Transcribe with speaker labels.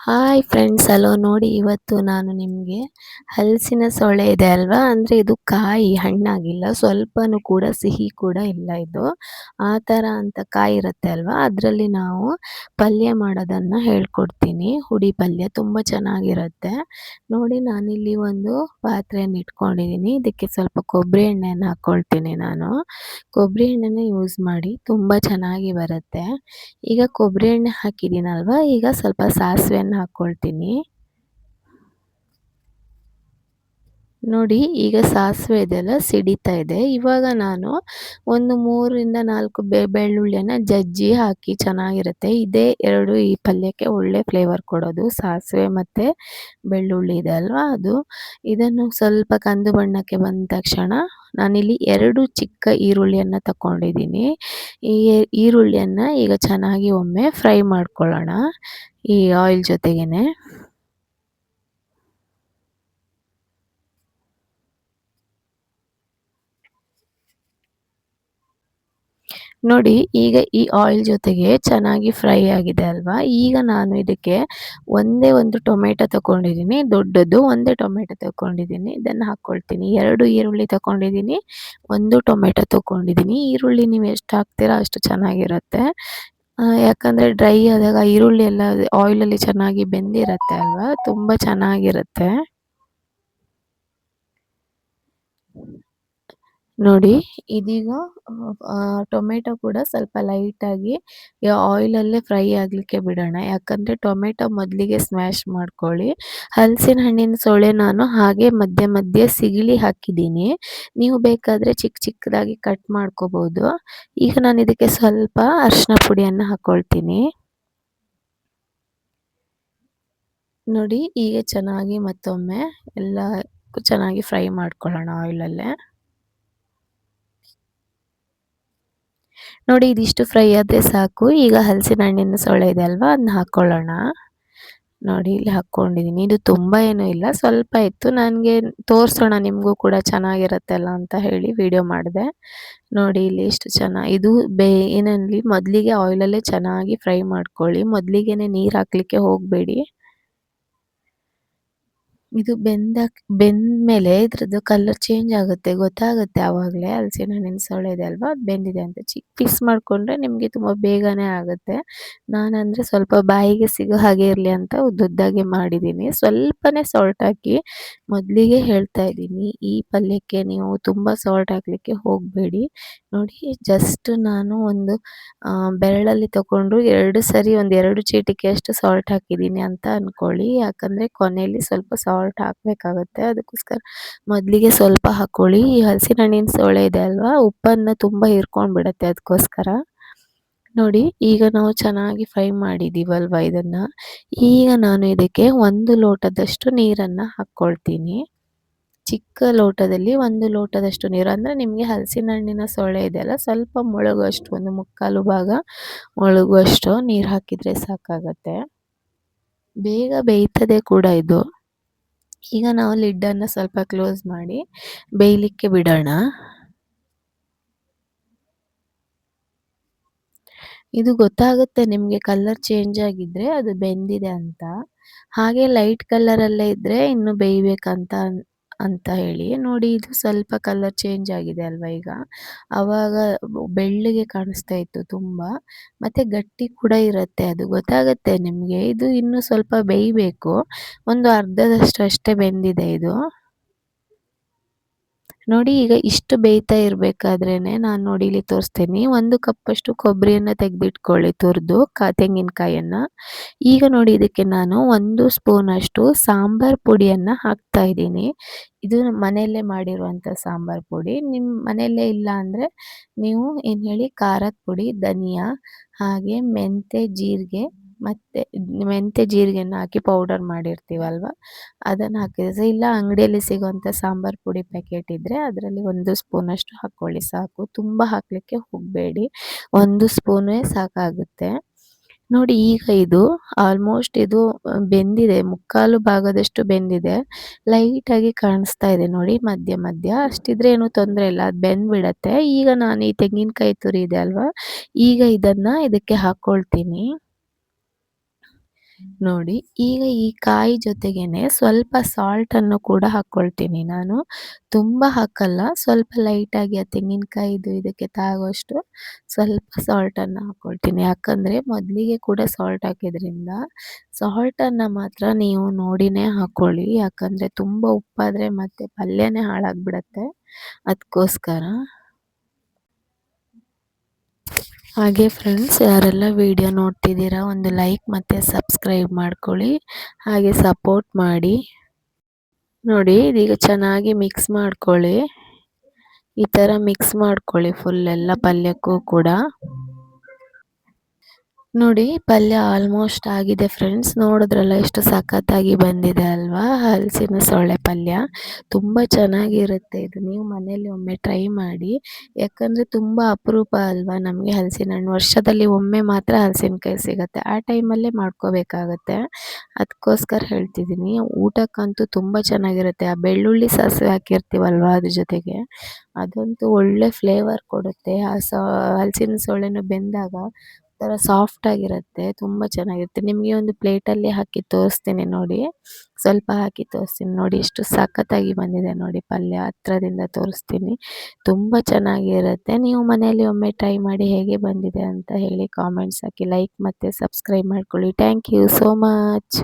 Speaker 1: Hi friends, hello. ನೋಡಿ, ಇವತ್ತು ನಾನು ನಿಮಗೆ ಹಲಸಿನ ಸೊಳೆ ಇದೆ ಅಲ್ವಾ, ಅಂದರೆ ಇದು ಕಾಯಿ ಹಣ್ಣಾಗಿಲ್ಲ, ಸ್ವಲ್ಪನೂ ಕೂಡ ಸಿಹಿ ಕೂಡ ಇಲ್ಲ. ಇದು ಆ ಥರ ಅಂತ ಕಾಯಿ ಇರುತ್ತೆ ಅಲ್ವಾ, ಅದರಲ್ಲಿ ನಾವು ಪಲ್ಯ ಮಾಡೋದನ್ನು ಹೇಳ್ಕೊಡ್ತೀನಿ. ಹುಡಿ ಪಲ್ಯ ತುಂಬ ಚೆನ್ನಾಗಿರುತ್ತೆ. ನೋಡಿ, ನಾನಿಲ್ಲಿ ಒಂದು ಪಾತ್ರೆಯನ್ನು ಇಟ್ಕೊಂಡಿದ್ದೀನಿ. ಇದಕ್ಕೆ ಸ್ವಲ್ಪ ಕೊಬ್ಬರಿ ಎಣ್ಣೆಯನ್ನು ಹಾಕ್ಕೊಳ್ತೀನಿ. ನಾನು ಕೊಬ್ಬರಿ ಎಣ್ಣೆನ ಯೂಸ್ ಮಾಡಿ, ತುಂಬ ಚೆನ್ನಾಗಿ ಬರುತ್ತೆ. ಈಗ ಕೊಬ್ಬರಿ ಎಣ್ಣೆ ಹಾಕಿದ್ದೀನಲ್ವಾ, ಈಗ ಸ್ವಲ್ಪ ಸಾಸಿವೆಯನ್ನು ಹಾಕ್ಕೊಳ್ತೀನಿ. ನೋಡಿ, ಈಗ ಸಾಸಿವೆ ಇದೆಲ್ಲ ಸಿಡಿತಾ ಇದೆ. ಇವಾಗ ನಾನು ಒಂದು 3ರಿಂದ 4 ಬೆಳ್ಳುಳ್ಳಿಯನ್ನು ಜಜ್ಜಿ ಹಾಕಿ ಚೆನ್ನಾಗಿರುತ್ತೆ. ಇದೇ ಎರಡು ಈ ಪಲ್ಯಕ್ಕೆ ಒಳ್ಳೆ ಫ್ಲೇವರ್ ಕೊಡೋದು, ಸಾಸಿವೆ ಮತ್ತು ಬೆಳ್ಳುಳ್ಳಿ ಇದೆ ಅಲ್ವಾ ಅದು. ಇದನ್ನು ಸ್ವಲ್ಪ ಕಂದು ಬಣ್ಣಕ್ಕೆ ಬಂದ ತಕ್ಷಣ ನಾನಿಲ್ಲಿ 2 ಚಿಕ್ಕ ಈರುಳ್ಳಿಯನ್ನು ತಗೊಂಡಿದ್ದೀನಿ. ಈ ಈರುಳ್ಳಿಯನ್ನು ಈಗ ಚೆನ್ನಾಗಿ ಒಮ್ಮೆ ಫ್ರೈ ಮಾಡ್ಕೊಳ್ಳೋಣ ಈ ಆಯಿಲ್ ಜೊತೆಗೇನೆ. ನೋಡಿ, ಈಗ ಈ ಆಯಿಲ್ ಜೊತೆಗೆ ಚೆನ್ನಾಗಿ ಫ್ರೈ ಆಗಿದೆ ಅಲ್ವಾ. ಈಗ ನಾನು ಇದಕ್ಕೆ ಒಂದೇ ಒಂದು ಟೊಮೆಟೊ ತಗೊಂಡಿದ್ದೀನಿ, ದೊಡ್ಡದು ಒಂದೇ ಟೊಮೆಟೊ ತಗೊಂಡಿದ್ದೀನಿ. ಇದನ್ನು ಹಾಕ್ಕೊಳ್ತೀನಿ. 2 ಈರುಳ್ಳಿ ತಗೊಂಡಿದ್ದೀನಿ, 1 ಟೊಮೆಟೊ ತಗೊಂಡಿದ್ದೀನಿ. ಈರುಳ್ಳಿ ನೀವು ಎಷ್ಟು ಹಾಕ್ತೀರಾ ಅಷ್ಟು ಚೆನ್ನಾಗಿರುತ್ತೆ. ಯಾಕಂದರೆ ಡ್ರೈ ಆದಾಗ ಈರುಳ್ಳಿ ಎಲ್ಲ ಆಯಿಲಲ್ಲಿ ಚೆನ್ನಾಗಿ ಬೆಂದಿರುತ್ತೆ ಅಲ್ವಾ, ತುಂಬ ಚೆನ್ನಾಗಿರುತ್ತೆ. ನೋಡಿ, ಇದೀಗ ಟೊಮೆಟೊ ಕೂಡ ಸ್ವಲ್ಪ ಲೈಟಾಗಿ ಆಯಿಲಲ್ಲೇ ಫ್ರೈ ಆಗಲಿಕ್ಕೆ ಬಿಡೋಣ. ಯಾಕಂದರೆ ಟೊಮೆಟೊ ಮೊದಲಿಗೆ ಸ್ಮ್ಯಾಶ್ ಮಾಡ್ಕೊಳ್ಳಿ. ಹಲಸಿನ ಹಣ್ಣಿನ ಸೊಳೆ ನಾನು ಹಾಗೆ ಮಧ್ಯೆ ಮಧ್ಯೆ ಸಿಗಲಿ ಹಾಕಿದ್ದೀನಿ. ನೀವು ಬೇಕಾದರೆ ಚಿಕ್ಕ ಚಿಕ್ಕದಾಗಿ ಕಟ್ ಮಾಡ್ಕೋಬೋದು. ಈಗ ನಾನು ಇದಕ್ಕೆ ಸ್ವಲ್ಪ ಅರಿಶಿನ ಪುಡಿಯನ್ನು ಹಾಕ್ಕೊಳ್ತೀನಿ. ನೋಡಿ, ಈಗ ಚೆನ್ನಾಗಿ ಮತ್ತೊಮ್ಮೆ ಎಲ್ಲ ಚೆನ್ನಾಗಿ ಫ್ರೈ ಮಾಡ್ಕೊಳ್ಳೋಣ ಆಯಿಲಲ್ಲೇ. ನೋಡಿ, ಇದಿಷ್ಟು ಫ್ರೈ ಆದರೆ ಸಾಕು. ಈಗ ಹಲಸಿನ ಹಣ್ಣಿನ ಸೊಳೆ ಇದೆ ಅಲ್ವಾ, ಅದನ್ನ ಹಾಕ್ಕೊಳ್ಳೋಣ. ನೋಡಿ, ಇಲ್ಲಿ ಹಾಕ್ಕೊಂಡಿದ್ದೀನಿ. ಇದು ತುಂಬ ಏನೂ ಇಲ್ಲ, ಸ್ವಲ್ಪ ಇತ್ತು. ನನಗೆ ತೋರಿಸೋಣ ನಿಮಗೂ ಕೂಡ ಚೆನ್ನಾಗಿರುತ್ತಲ್ಲ ಅಂತ ಹೇಳಿ ವಿಡಿಯೋ ಮಾಡಿದೆ. ನೋಡಿ, ಇಲ್ಲಿ ಎಷ್ಟು ಇದು ಏನಲ್ಲಿ ಮೊದಲಿಗೆ ಆಯಿಲಲ್ಲೇ ಚೆನ್ನಾಗಿ ಫ್ರೈ ಮಾಡ್ಕೊಳ್ಳಿ. ಮೊದಲಿಗೆನೆ ನೀರು ಹಾಕಲಿಕ್ಕೆ ಹೋಗಬೇಡಿ. ಇದು ಬೆಂದ್ಮೇಲೆ ಇದ್ರದ್ದು ಕಲರ್ ಚೇಂಜ್ ಆಗುತ್ತೆ, ಗೊತ್ತಾಗುತ್ತೆ ಆವಾಗಲೇ. ಹಲಸಿನ ಹಣ್ಣಿನ ಸೊಳೆ ಇದೆ ಅಲ್ವಾ, ಅದು ಬೆಂದಿದೆ ಅಂತ. ಚಿಕ್ಕ ಪೀಸ್ ಮಾಡಿಕೊಂಡ್ರೆ ನಿಮಗೆ ತುಂಬ ಬೇಗನೆ ಆಗುತ್ತೆ. ನಾನಂದರೆ ಸ್ವಲ್ಪ ಬಾಯಿಗೆ ಸಿಗೋ ಹಾಗೆ ಇರಲಿ ಅಂತ ಉದ್ದುದ್ದಾಗೆ ಮಾಡಿದ್ದೀನಿ. ಸ್ವಲ್ಪನೇ ಸಾಲ್ಟ್ ಹಾಕಿ, ಮೊದಲಿಗೆ ಹೇಳ್ತಾ ಇದ್ದೀನಿ, ಈ ಪಲ್ಯಕ್ಕೆ ನೀವು ತುಂಬ ಸಾಲ್ಟ್ ಹಾಕಲಿಕ್ಕೆ ಹೋಗಬೇಡಿ. ನೋಡಿ, ಜಸ್ಟ್ ನಾನು ಒಂದು ಬೆರಳಲ್ಲಿ ತಗೊಂಡು 2 ಸರಿ ಒಂದು 2 ಚೀಟಿಕೆಯಷ್ಟು ಸಾಲ್ಟ್ ಹಾಕಿದ್ದೀನಿ ಅಂತ ಅಂದ್ಕೊಳ್ಳಿ. ಯಾಕಂದರೆ ಕೊನೆಯಲ್ಲಿ ಸ್ವಲ್ಪ ಸಾಲ್ಟ್ ಹಾಕಬೇಕಾಗುತ್ತೆ, ಅದಕ್ಕೋಸ್ಕರ ಮೊದಲಿಗೆ ಸ್ವಲ್ಪ ಹಾಕ್ಕೊಳ್ಳಿ. ಈ ಹಲಸಿನ ಹಣ್ಣಿನ ಸೊಳೆ ಇದೆ ಅಲ್ವಾ, ಉಪ್ಪನ್ನು ತುಂಬ ಹೀರ್ಕೊಂಡು ಬಿಡುತ್ತೆ, ಅದಕ್ಕೋಸ್ಕರ. ನೋಡಿ, ಈಗ ನಾವು ಚೆನ್ನಾಗಿ ಫ್ರೈ ಮಾಡಿದ್ದೀವಲ್ವ ಇದನ್ನು. ಈಗ ನಾನು ಇದಕ್ಕೆ 1 ಲೋಟದಷ್ಟು ನೀರನ್ನು ಹಾಕ್ಕೊಳ್ತೀನಿ. ಚಿಕ್ಕ ಲೋಟದಲ್ಲಿ 1 ಲೋಟದಷ್ಟು ನೀರು, ಅಂದರೆ ನಿಮಗೆ ಹಲಸಿನ ಹಣ್ಣಿನ ಸೊಳೆ ಇದೆಯಲ್ಲ, ಸ್ವಲ್ಪ ಮುಳುಗುವಷ್ಟು, ಒಂದು 3/4 ಭಾಗ ಮುಳುಗುವಷ್ಟು ನೀರು ಹಾಕಿದರೆ ಸಾಕಾಗತ್ತೆ. ಬೇಗ ಬೇಯ್ತದೆ ಕೂಡ ಇದು. ಈಗ ನಾವು ಲಿಡ್ಡನ್ನು ಸ್ವಲ್ಪ ಕ್ಲೋಸ್ ಮಾಡಿ ಬೇಯಲಿಕ್ಕೆ ಬಿಡೋಣ. ಇದು ಗೊತ್ತಾಗುತ್ತೆ ನಿಮಗೆ, ಕಲರ್ ಚೇಂಜ್ ಆಗಿದ್ದರೆ ಅದು ಬೆಂದಿದೆ ಅಂತ. ಹಾಗೆ ಲೈಟ್ ಕಲರಲ್ಲೇ ಇದ್ದರೆ ಇನ್ನು ಬೇಯಬೇಕಂತ ಅಂತ ಹೇಳಿ. ನೋಡಿ, ಇದು ಸ್ವಲ್ಪ ಕಲರ್ ಚೇಂಜ್ ಆಗಿದೆ ಅಲ್ವಾ ಈಗ. ಆವಾಗ ಬೆಳ್ಳಗೆ ಕಾಣಿಸ್ತಾ ಇತ್ತು ತುಂಬ, ಮತ್ತು ಗಟ್ಟಿ ಕೂಡ ಇರುತ್ತೆ, ಅದು ಗೊತ್ತಾಗುತ್ತೆ ನಿಮಗೆ. ಇದು ಇನ್ನೂ ಸ್ವಲ್ಪ ಬೇಯಬೇಕು, ಒಂದು ಅರ್ಧದಷ್ಟು ಅಷ್ಟೇ ಬೆಂದಿದೆ ಇದು. ನೋಡಿ, ಈಗ ಇಷ್ಟು ಬೇಯ್ತಾ ಇರಬೇಕಾದ್ರೇನೆ ನಾನು ನೋಡಿ ಇಲ್ಲಿ ತೋರಿಸ್ತೀನಿ. 1 ಕಪ್ಪಷ್ಟು ಕೊಬ್ಬರಿಯನ್ನು ತೆಗೆದಿಟ್ಕೊಳ್ಳಿ, ತುರಿದು ತೆಂಗಿನಕಾಯನ್ನು. ಈಗ ನೋಡಿ, ಇದಕ್ಕೆ ನಾನು 1 ಸ್ಪೂನಷ್ಟು ಸಾಂಬಾರು ಪುಡಿಯನ್ನು ಹಾಕ್ತಾ ಇದ್ದೀನಿ. ಇದು ಮನೆಯಲ್ಲೇ ಮಾಡಿರುವಂಥ ಸಾಂಬಾರು ಪುಡಿ. ನಿಮ್ಮ ಮನೆಯಲ್ಲೇ ಇಲ್ಲ ಅಂದರೆ ನೀವು ಏನು ಹೇಳಿ, ಖಾರದ ಪುಡಿ, ಧನಿಯಾ, ಹಾಗೆ ಮೆಂತ್ಯ ಜೀರಿಗೆನ ಹಾಕಿ ಪೌಡರ್ ಮಾಡಿರ್ತೀವಲ್ವ, ಅದನ್ನು ಹಾಕಿದ್ರೆ, ಇಲ್ಲ ಅಂಗಡಿಯಲ್ಲಿ ಸಿಗೋವಂಥ ಸಾಂಬಾರು ಪುಡಿ ಪ್ಯಾಕೆಟ್ ಇದ್ದರೆ ಅದರಲ್ಲಿ 1 ಸ್ಪೂನಷ್ಟು ಹಾಕ್ಕೊಳ್ಳಿ ಸಾಕು. ತುಂಬ ಹಾಕಲಿಕ್ಕೆ ಹೋಗಬೇಡಿ, 1 ಸ್ಪೂನೇ ಸಾಕಾಗುತ್ತೆ. ನೋಡಿ, ಈಗ ಇದು ಆಲ್ಮೋಸ್ಟ್ ಇದು ಬೆಂದಿದೆ, 3/4 ಭಾಗದಷ್ಟು ಬೆಂದಿದೆ. ಲೈಟಾಗಿ ಕಾಣಿಸ್ತಾ ಇದೆ ನೋಡಿ, ಮಧ್ಯ ಮಧ್ಯ. ಅಷ್ಟಿದ್ರೆ ಏನೂ ತೊಂದರೆ ಇಲ್ಲ, ಅದು ಬೆಂದ್ಬಿಡತ್ತೆ. ಈಗ ನಾನು ಈ ತೆಂಗಿನಕಾಯಿ ತುರಿ ಇದೆ ಅಲ್ವಾ, ಈಗ ಇದನ್ನು ಇದಕ್ಕೆ ಹಾಕ್ಕೊಳ್ತೀನಿ. ನೋಡಿ, ಈಗ ಈ ಕಾಯಿ ಜೊತೆಗೇನೆ ಸ್ವಲ್ಪ ಸಾಲ್ಟನ್ನು ಕೂಡ ಹಾಕ್ಕೊಳ್ತೀನಿ ನಾನು. ತುಂಬ ಹಾಕಲ್ಲ, ಸ್ವಲ್ಪ ಲೈಟಾಗಿ ಆ ತೆಂಗಿನಕಾಯಿದು ಇದಕ್ಕೆ ತಾಗುವಷ್ಟು ಸ್ವಲ್ಪ ಸಾಲ್ಟನ್ನು ಹಾಕ್ಕೊಳ್ತೀನಿ. ಯಾಕಂದರೆ ಮೊದಲಿಗೆ ಕೂಡ ಸಾಲ್ಟ್ ಹಾಕಿದ್ರಿಂದ ಸಾಲ್ಟನ್ನು ಮಾತ್ರ ನೀವು ನೋಡಿನೇ ಹಾಕ್ಕೊಳ್ಳಿ. ಯಾಕಂದರೆ ತುಂಬ ಉಪ್ಪಾದರೆ ಮತ್ತೆ ಪಲ್ಯನೇ ಹಾಳಾಗ್ಬಿಡತ್ತೆ. ಅದಕ್ಕೋಸ್ಕರ. ಹಾಗೆ ಫ್ರೆಂಡ್ಸ್, ಯಾರೆಲ್ಲ ವಿಡಿಯೋ ನೋಡ್ತಿದ್ದೀರಾ ಒಂದು ಲೈಕ್ ಮತ್ತು ಸಬ್ಸ್ಕ್ರೈಬ್ ಮಾಡ್ಕೊಳ್ಳಿ. ಹಾಗೆ ಸಪೋರ್ಟ್ ಮಾಡಿ. ನೋಡಿ, ಇದೀಗ ಚೆನ್ನಾಗಿ ಮಿಕ್ಸ್ ಮಾಡ್ಕೊಳ್ಳಿ. ಈ ಥರ ಮಿಕ್ಸ್ ಮಾಡ್ಕೊಳ್ಳಿ ಫುಲ್ ಎಲ್ಲ ಪಲ್ಯಕ್ಕೂ ಕೂಡ. ನೋಡಿ, ಪಲ್ಯ ಆಲ್ಮೋಸ್ಟ್ ಆಗಿದೆ ಫ್ರೆಂಡ್ಸ್. ನೋಡಿದ್ರಲ್ಲ ಎಷ್ಟು ಸಖತ್ತಾಗಿ ಬಂದಿದೆ ಅಲ್ವಾ ಹಲಸಿನ ಸೊಳ್ಳೆ ಪಲ್ಯ. ತುಂಬ ಚೆನ್ನಾಗಿರುತ್ತೆ ಇದು. ನೀವು ಮನೇಲಿ ಒಮ್ಮೆ ಟ್ರೈ ಮಾಡಿ. ಯಾಕಂದರೆ ತುಂಬ ಅಪರೂಪ ಅಲ್ವಾ ನಮಗೆ ಹಲಸಿನ ಹಣ್ಣು. ವರ್ಷದಲ್ಲಿ ಒಮ್ಮೆ ಮಾತ್ರ ಹಲಸಿನಕಾಯಿ ಸಿಗುತ್ತೆ. ಆ ಟೈಮಲ್ಲೇ ಮಾಡ್ಕೋಬೇಕಾಗತ್ತೆ. ಅದಕ್ಕೋಸ್ಕರ ಹೇಳ್ತಿದ್ದೀನಿ. ಊಟಕ್ಕಂತೂ ತುಂಬ ಚೆನ್ನಾಗಿರುತ್ತೆ. ಆ ಬೆಳ್ಳುಳ್ಳಿ ಸಾಸಿವೆ ಹಾಕಿರ್ತೀವಲ್ವ ಅದ್ರ ಜೊತೆಗೆ, ಅದಂತೂ ಒಳ್ಳೆ ಫ್ಲೇವರ್ ಕೊಡುತ್ತೆ. ಹಲಸಿನ ಸೊಳ್ಳೆನೂ ಬೆಂದಾಗ ಥರ ಸಾಫ್ಟಾಗಿರುತ್ತೆ. ತುಂಬ ಚೆನ್ನಾಗಿರುತ್ತೆ. ನಿಮಗೆ ಒಂದು ಪ್ಲೇಟಲ್ಲಿ ಹಾಕಿ ತೋರಿಸ್ತೀನಿ ನೋಡಿ. ಸ್ವಲ್ಪ ಹಾಕಿ ತೋರಿಸ್ತೀನಿ ನೋಡಿ. ಎಷ್ಟು ಸಖತ್ತಾಗಿ ಬಂದಿದೆ ನೋಡಿ ಪಲ್ಯ. ಹತ್ರದಿಂದ ತೋರಿಸ್ತೀನಿ. ತುಂಬ ಚೆನ್ನಾಗಿರುತ್ತೆ. ನೀವು ಮನೆಯಲ್ಲಿ ಒಮ್ಮೆ ಟ್ರೈ ಮಾಡಿ ಹೇಗೆ ಬಂದಿದೆ ಅಂತ ಹೇಳಿ ಕಾಮೆಂಟ್ಸ್ ಹಾಕಿ. ಲೈಕ್ ಮತ್ತು ಸಬ್ಸ್ಕ್ರೈಬ್ ಮಾಡ್ಕೊಳ್ಳಿ. Thank you so much.